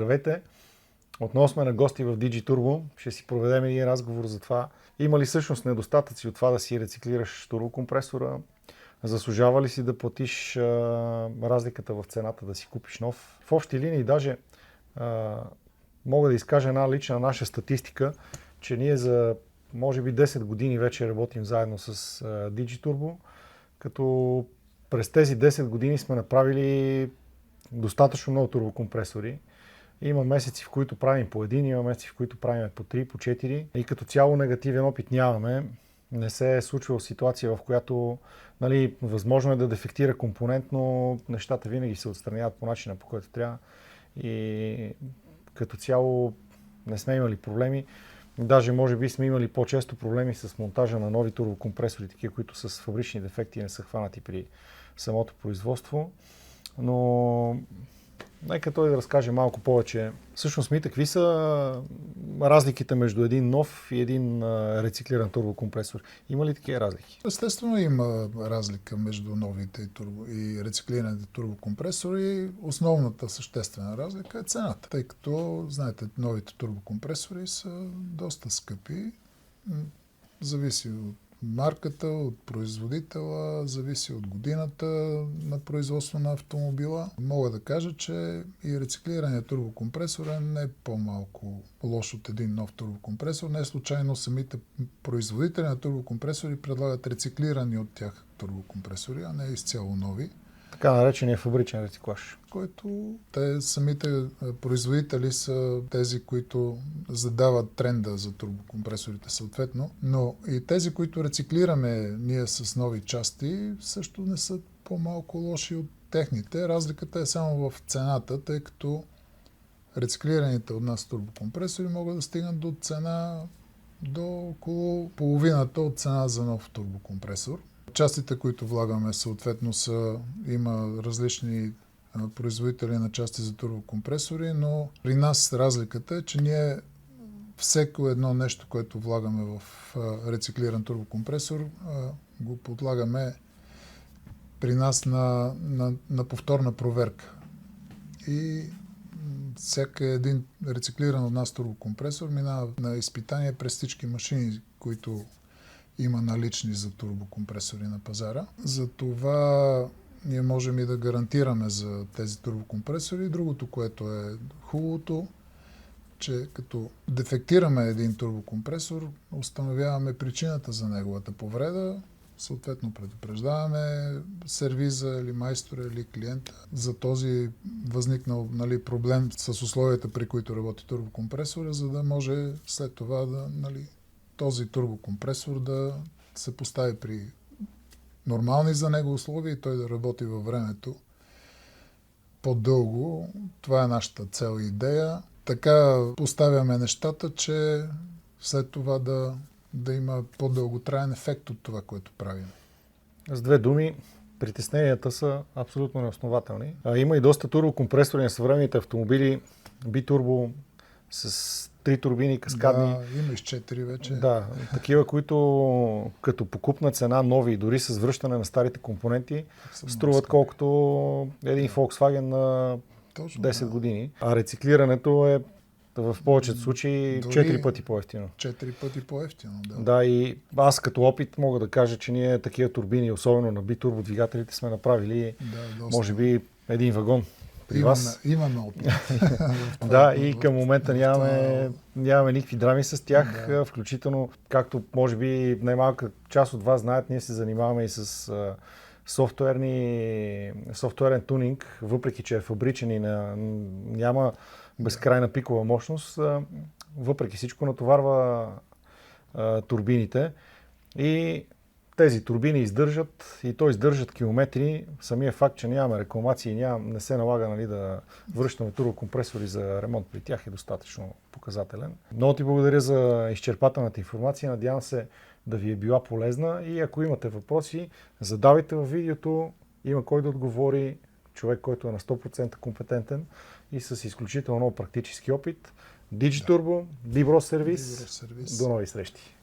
Здравейте! Отново сме на гости в DigiTurbo. Ще си проведем един разговор за това. Има ли всъщност недостатъци от това да си рециклираш турбокомпресора? Заслужава ли си да платиш разликата в цената да си купиш нов? В общи линии даже мога да изкажа една лична наша статистика, че ние за може би 10 години вече работим заедно с DigiTurbo, като през тези 10 години сме направили достатъчно много турбокомпресори. Има месеци, в които правим по един, има месеци, в които правим по 3, по 4 и като цяло негативен опит нямаме. Не се е случвала ситуация, в която възможно е да дефектира компонент, но нещата винаги се отстраняват по начина, по който трябва и като цяло не сме имали проблеми. Даже може би сме имали по-често проблеми с монтажа на нови турбокомпресори, такива, които с фабрични дефекти не са хванати при самото производство. Но нека той да разкаже малко повече. Всъщност, Мита, какви са разликите между един нов и един рециклиран турбокомпресор? Има ли такива разлики? Естествено има разлика между новите и рециклираните турбокомпресори. Основната съществена разлика е цената, тъй като, знаете, новите турбокомпресори са доста скъпи. Зависи от марката, от производителя, зависи от годината на производство на автомобила. Мога да кажа, че и рециклираният турбокомпресор е не по-малко лош от един нов турбокомпресор. Не случайно самите производители на турбокомпресори предлагат рециклирани от тях турбокомпресори, а не изцяло нови. Така наречения фабричен рециклаж. Който те самите производители са тези, които задават тренда за турбокомпресорите съответно, но и тези, които рециклираме ние с нови части, също не са по-малко лоши от техните. Разликата е само в цената, тъй като рециклираните от нас турбокомпресори могат да стигнат до цена до около половината от цена за нов турбокомпресор. Частите, които влагаме, съответно има различни производители на части за турбокомпресори, но при нас разликата е, че ние всеко едно нещо, което влагаме в рециклиран турбокомпресор, го подлагаме при нас на повторна проверка. И всеки един рециклиран от нас турбокомпресор минава на изпитание през всички машини, които има налични за турбокомпресори на пазара. Затова ние можем и да гарантираме за тези турбокомпресори. Другото, което е хубавото, че като дефектираме един турбокомпресор, установяваме причината за неговата повреда, съответно предупреждаваме сервиза или майстора или клиента за този възникнал проблем с условията, при които работи турбокомпресора, за да може след това този турбокомпресор да се постави при нормални за него условия и той да работи във времето по-дълго. Това е нашата цел и идея. Така поставяме нещата, че след това да има по-дълготраен ефект от това, което правим. С две думи, притесненията са абсолютно неоснователни. Има и доста турбокомпресори на съвременните автомобили, битурбо с 3 турбини каскадни. Да, има и с 4 вече. Да, такива, които като покупна цена нови, дори с връщане на старите компоненти, струват колкото един Volkswagen на 10 години. А рециклирането е в повечето случаи 4 пъти по-евтино. 4 пъти по-евтино, да. Да, и аз като опит мога да кажа, че ние такива турбини, особено на битурбо двигателите, сме направили може би един вагон. Имаме опит. Да, и към момента нямаме никакви драми с тях, включително, както може би най-малка част от вас знаят, ние се занимаваме и с софтуерен тунинг, въпреки че е фабричен и няма безкрайна пикова мощност, въпреки всичко натоварва турбините и тези турбини издържат и то издържат километри. Самия факт, че нямаме рекламации, не се налага да връщаме турбокомпресори за ремонт при тях е достатъчно показателен. Много ти благодаря за изчерпателната информация. Надявам се да ви е била полезна и ако имате въпроси, задавайте във видеото. Има кой да отговори, човек, който е на 100% компетентен и с изключително много практически опит. DigiTurbo, Bibros сервис. До нови срещи!